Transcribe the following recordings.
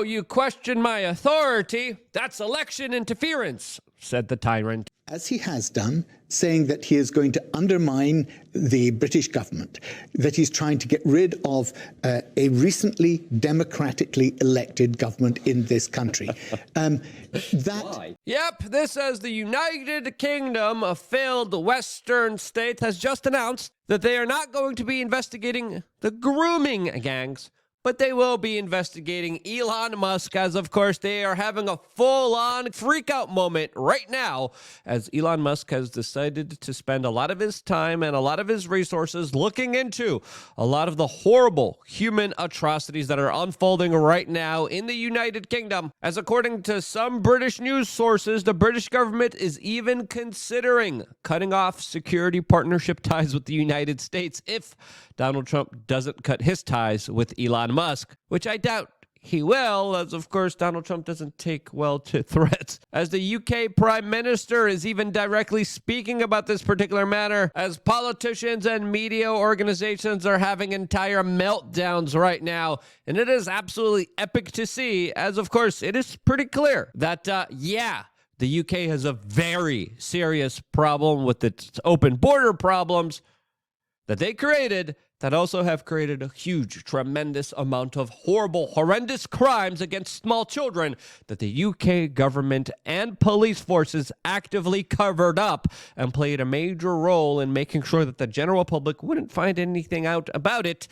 you question my authority? That's election interference, said the tyrant. As he has done, saying that he is going to undermine the British government, that he's trying to get rid of a recently democratically elected government in this country. Yep, this as the United Kingdom, a failed Western state, has just announced that they are not going to be investigating the grooming gangs, but they will be investigating Elon Musk, as of course they are having a full-on freak-out moment right now, as Elon Musk has decided to spend a lot of his time and a lot of his resources looking into a lot of the horrible human atrocities that are unfolding right now in the United Kingdom. As according to some British news sources, the British government is even considering cutting off security partnership ties with the United States if Donald Trump doesn't cut his ties with Elon Musk, which I doubt he will, as of course Donald Trump doesn't take well to threats. As the UK Prime Minister is even directly speaking about this particular matter, as politicians and media organizations are having entire meltdowns right now. And it is absolutely epic to see, as of course it is pretty clear that, the UK has a very serious problem with its open border problems that they created, that also have created a huge, tremendous amount of horrible, horrendous crimes against small children that the UK government and police forces actively covered up and played a major role in making sure that the general public wouldn't find anything out about it.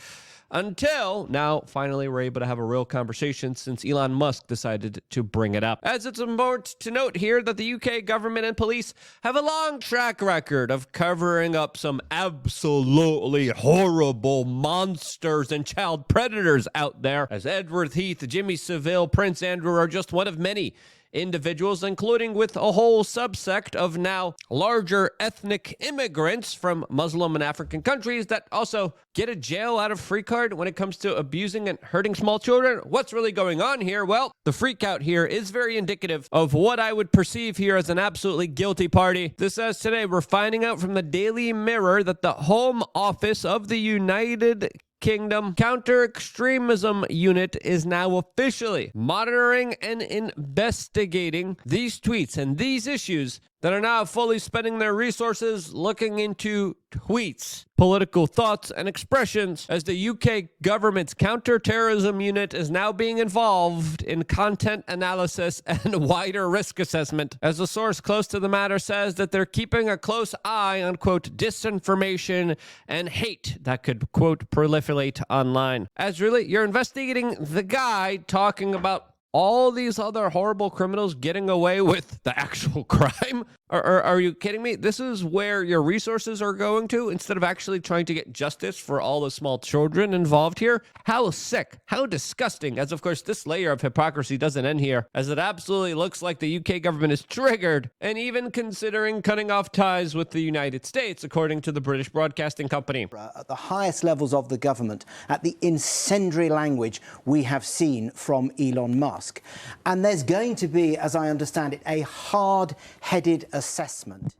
Until now, finally, we're able to have a real conversation since Elon Musk decided to bring it up. As it's important to note here that the UK government and police have a long track record of covering up some absolutely horrible monsters and child predators out there, as Edward Heath, Jimmy Savile, Prince Andrew are just one of many individuals, including with a whole subsect of now larger ethnic immigrants from Muslim and African countries that also get a jail out of free card when it comes to abusing and hurting small children. What's really going on here? Well, the freak out here is very indicative of what I would perceive here as an absolutely guilty party. This says today we're finding out from the Daily Mirror that the Home Office of the United Kingdom Counter-Extremism Unit is now officially monitoring and investigating these tweets and these issues that are now fully spending their resources looking into tweets, political thoughts, and expressions, as the UK government's counter-terrorism unit is now being involved in content analysis and wider risk assessment, as a source close to the matter says that they're keeping a close eye on, quote, disinformation and hate that could, quote, proliferate online. As really, you're investigating the guy talking about all these other horrible criminals getting away with the actual crime? Are you kidding me? This is where your resources are going to instead of actually trying to get justice for all the small children involved here? How sick, how disgusting. As of course, this layer of hypocrisy doesn't end here, as it absolutely looks like the UK government is triggered and even considering cutting off ties with the United States, according to the British Broadcasting Company. At the highest levels of the government, at the incendiary language we have seen from Elon Musk. And there's going to be, as I understand it, a hard-headed assessment.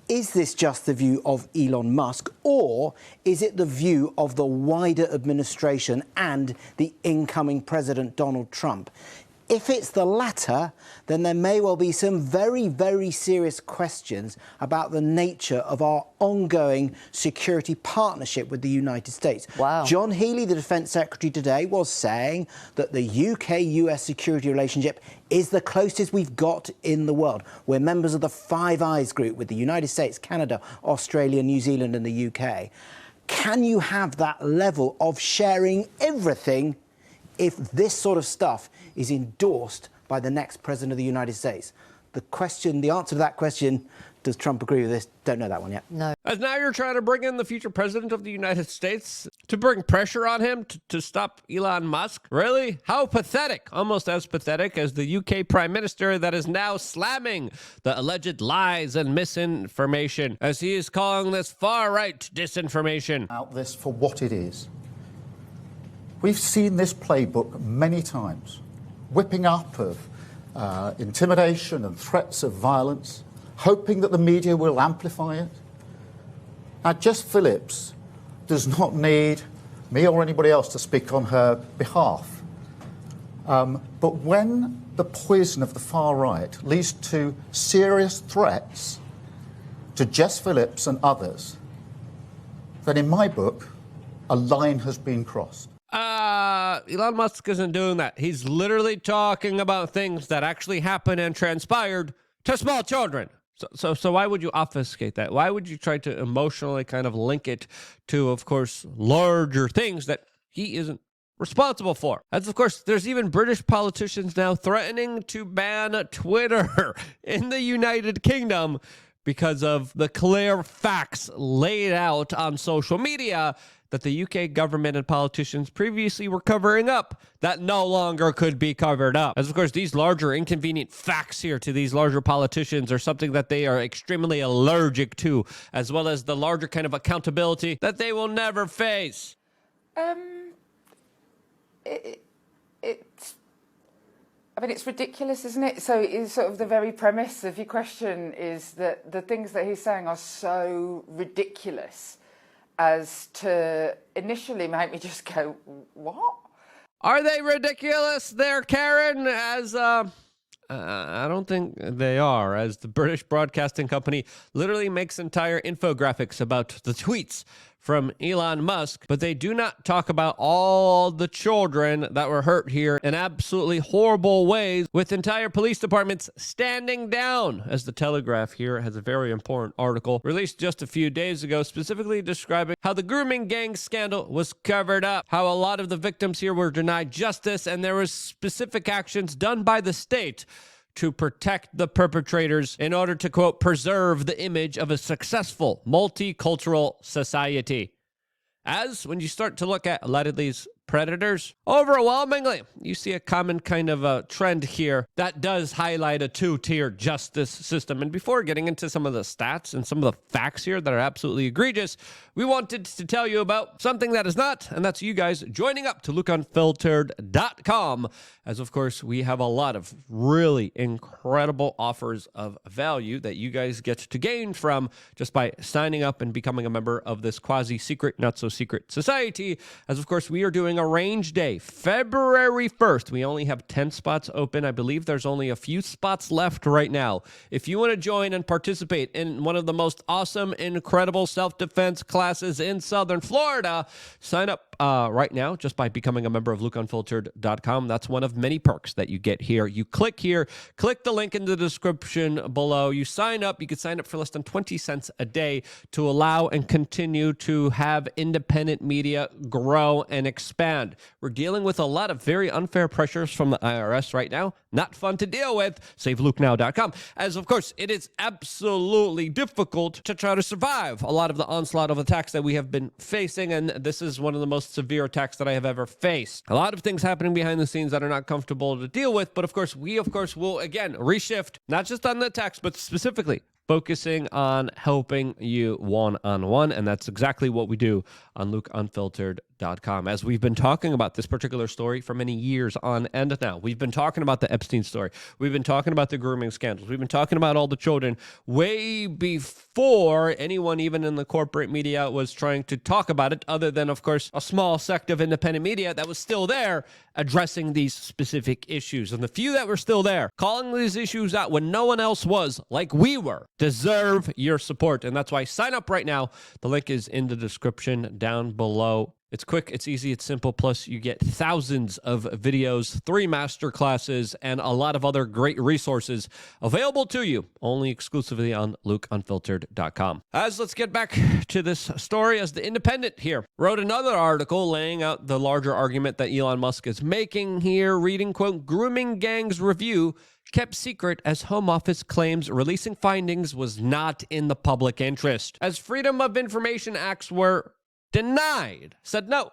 Is this just the view of Elon Musk, or is it the view of the wider administration and the incoming President Donald Trump? If it's the latter, then there may well be some very, very serious questions about the nature of our ongoing security partnership with the United States. Wow. John Healey, the Defence Secretary today, was saying that the UK-US security relationship is the closest we've got in the world. We're members of the Five Eyes group with the United States, Canada, Australia, New Zealand and the UK. Can you have that level of sharing everything if this sort of stuff is endorsed by the next president of the United States? The answer to that question, does Trump agree with this? Don't know that one yet. No. As now you're trying to bring in the future president of the United States to bring pressure on him to stop Elon Musk? Really? How pathetic. Almost as pathetic as the UK Prime Minister that is now slamming the alleged lies and misinformation, as he is calling this far-right disinformation. Out this for what it is. We've seen this playbook many times, whipping up of intimidation and threats of violence, hoping that the media will amplify it. Now, Jess Phillips does not need me or anybody else to speak on her behalf. But when the poison of the far right leads to serious threats to Jess Phillips and others, then in my book, a line has been crossed. Elon Musk isn't doing that. He's literally talking about things that actually happened and transpired to small children. So why would you obfuscate that? Why would you try to emotionally kind of link it to, of course, larger things that he isn't responsible for? As of course, there's even British politicians now threatening to ban Twitter in the United Kingdom because of the clear facts laid out on social media that the UK government and politicians previously were covering up that no longer could be covered up. As of course, these larger inconvenient facts here to these larger politicians are something that they are extremely allergic to, as well as the larger kind of accountability that they will never face. It's ridiculous, isn't it? So it's sort of the very premise of your question is that the things that he's saying are so ridiculous as to initially make me just go, what? Are they ridiculous there, Karen? I don't think they are, as the British Broadcasting Company literally makes entire infographics about the tweets from Elon Musk, but they do not talk about all the children that were hurt here in absolutely horrible ways, with entire police departments standing down, as the Telegraph here has a very important article released just a few days ago, specifically describing how the grooming gang scandal was covered up, how a lot of the victims here were denied justice, and there was specific actions done by the state to protect the perpetrators in order to, quote, preserve the image of a successful multicultural society. As when you start to look at a lot of these predators, overwhelmingly, you see a common kind of a trend here that does highlight a two-tier justice system. And before getting into some of the stats and some of the facts here that are absolutely egregious, we wanted to tell you about something that is not, and that's you guys joining up to lookunfiltered.com. As of course, we have a lot of really incredible offers of value that you guys get to gain from just by signing up and becoming a member of this quasi-secret, not-so-secret society. As of course, we are doing a range day, February 1st. We only have 10 spots open. I believe there's only a few spots left right now. If you want to join and participate in one of the most awesome, incredible self-defense classes in Southern Florida, sign up right now just by becoming a member of lookunfiltered.com. That's one of many perks that you get here. You click here, click the link in the description below. You sign up. You can sign up for less than 20 cents a day to allow and continue to have independent media grow and expand. We're dealing with a lot of very unfair pressures from the IRS right now. Not fun to deal with. SaveLukeNow.com. As of course, it is absolutely difficult to try to survive a lot of the onslaught of attacks that we have been facing, and this is one of the most severe attacks that I have ever faced. A lot of things happening behind the scenes that are not comfortable to deal with, but of course, we will again reshift, not just on the attacks, but specifically focusing on helping you one-on-one, and that's exactly what we do on LukeUnfiltered.com. As we've been talking about this particular story for many years on end now. We've been talking about the Epstein story. We've been talking about the grooming scandals. We've been talking about all the children way before anyone, even in the corporate media, was trying to talk about it, other than, of course, a small sect of independent media that was still there addressing these specific issues. And the few that were still there, calling these issues out when no one else was, like we were, deserve your support. And that's why sign up right now. The link is in the description down below. It's quick, it's easy, it's simple. Plus, you get thousands of videos, 3 master classes, and a lot of other great resources available to you, only exclusively on LukeUnfiltered.com. Let's get back to this story, as The Independent here wrote another article laying out the larger argument that Elon Musk is making here, reading, quote, "Grooming gangs review kept secret as Home Office claims releasing findings was not in the public interest." As Freedom of Information Acts were denied, said no,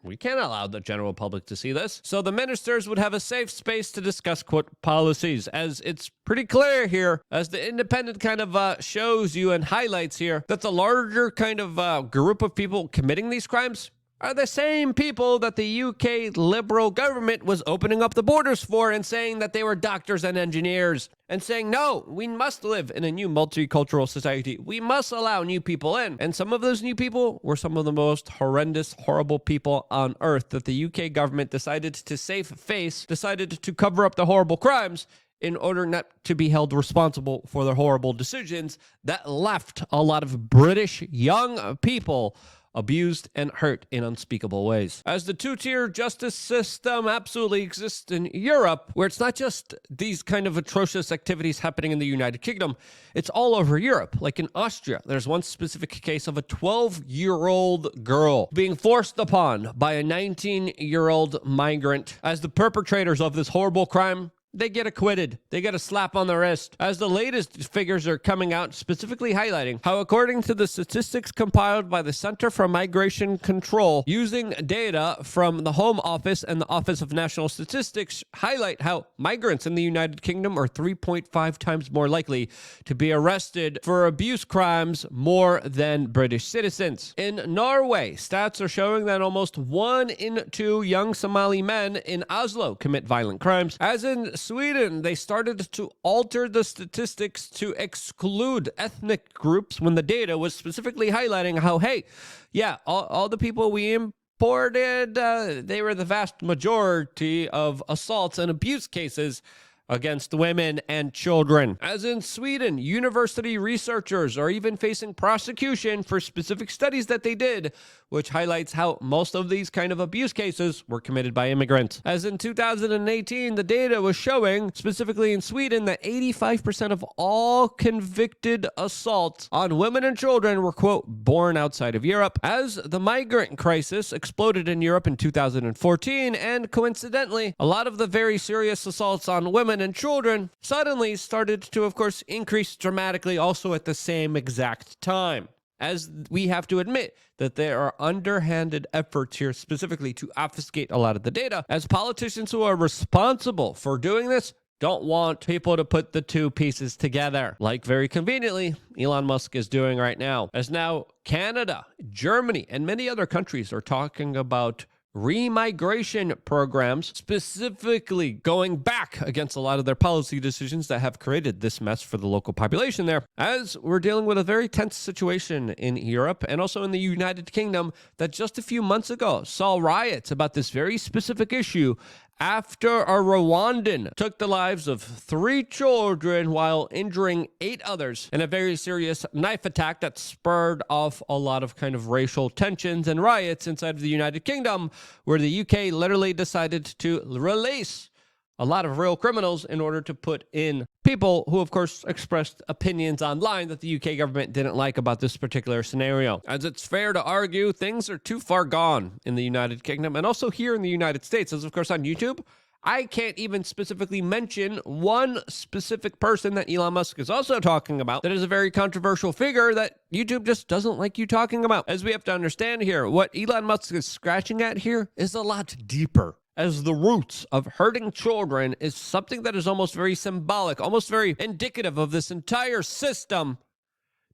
we can't allow the general public to see this. So the ministers would have a safe space to discuss, quote, policies. As it's pretty clear here, as The Independent kind of shows you and highlights here, that the larger kind of group of people committing these crimes are the same people that the UK Liberal government was opening up the borders for and saying that they were doctors and engineers and saying, no, we must live in a new multicultural society. We must allow new people in. And some of those new people were some of the most horrendous, horrible people on earth that the UK government decided to save face, decided to cover up the horrible crimes in order not to be held responsible for their horrible decisions that left a lot of British young people abused and hurt in unspeakable ways. As the two-tier justice system absolutely exists in Europe, where it's not just these kind of atrocious activities happening in the United Kingdom, it's all over Europe. Like in Austria, there's one specific case of a 12-year-old girl being forced upon by a 19-year-old migrant. As the perpetrators of this horrible crime, they get acquitted. They get a slap on the wrist. As the latest figures are coming out, specifically highlighting how, according to the statistics compiled by the Center for Migration Control, using data from the Home Office and the Office of National Statistics, highlight how migrants in the United Kingdom are 3.5 times more likely to be arrested for abuse crimes more than British citizens. In Norway, stats are showing that almost 1 in 2 young Somali men in Oslo commit violent crimes. As in Sweden, they started to alter the statistics to exclude ethnic groups when the data was specifically highlighting how, hey, yeah, all the people we imported, they were the vast majority of assaults and abuse cases against women and children. As in Sweden, university researchers are even facing prosecution for specific studies that they did, which highlights how most of these kind of abuse cases were committed by immigrants. As in 2018, the data was showing, specifically in Sweden, that 85% of all convicted assaults on women and children were, quote, born outside of Europe. As the migrant crisis exploded in Europe in 2014, and coincidentally, a lot of the very serious assaults on women and children suddenly started to, of course, increase dramatically also at the same exact time. As we have to admit that there are underhanded efforts here specifically to obfuscate a lot of the data, as politicians who are responsible for doing this don't want people to put the two pieces together, like very conveniently Elon Musk is doing right now. As now Canada, Germany, and many other countries are talking about remigration programs, specifically going back against a lot of their policy decisions that have created this mess for the local population there, as we're dealing with a very tense situation in Europe and also in the United Kingdom that just a few months ago saw riots about this very specific issue after a Rwandan took the lives of 3 children while injuring 8 others in a very serious knife attack that spurred off a lot of kind of racial tensions and riots inside of the United Kingdom, where the UK literally decided to release a lot of real criminals in order to put in people who, of course, expressed opinions online that the UK government didn't like about this particular scenario. As it's fair to argue, things are too far gone in the United Kingdom and also here in the United States, as of course on YouTube, I can't even specifically mention one specific person that Elon Musk is also talking about that is a very controversial figure that YouTube just doesn't like you talking about. As we have to understand here, what Elon Musk is scratching at here is a lot deeper, as the roots of hurting children is something that is almost very symbolic, almost very indicative of this entire system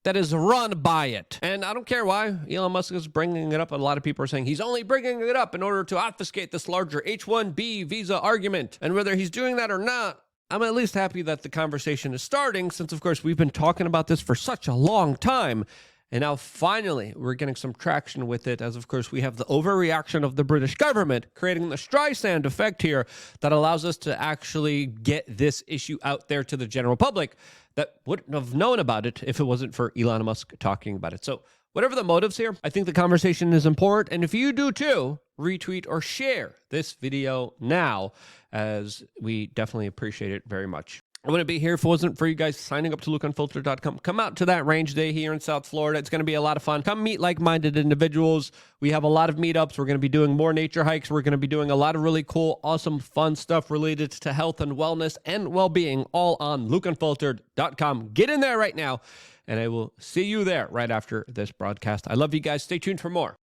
that is run by it. And I don't care why Elon Musk is bringing it up. A lot of people are saying he's only bringing it up in order to obfuscate this larger H-1B visa argument. And whether he's doing that or not, I'm at least happy that the conversation is starting, since, of course, we've been talking about this for such a long time. And now, finally, we're getting some traction with it, as, of course, we have the overreaction of the British government, creating the Streisand effect here that allows us to actually get this issue out there to the general public that wouldn't have known about it if it wasn't for Elon Musk talking about it. So whatever the motives here, I think the conversation is important. And if you do too, retweet or share this video now, as we definitely appreciate it very much. I wouldn't be here if it wasn't for you guys signing up to LukeUnfiltered.com. Come out to that range day here in South Florida. It's going to be a lot of fun. Come meet like-minded individuals. We have a lot of meetups. We're going to be doing more nature hikes. We're going to be doing a lot of really cool, awesome, fun stuff related to health and wellness and well-being, all on LukeUnfiltered.com. Get in there right now, and I will see you there right after this broadcast. I love you guys. Stay tuned for more.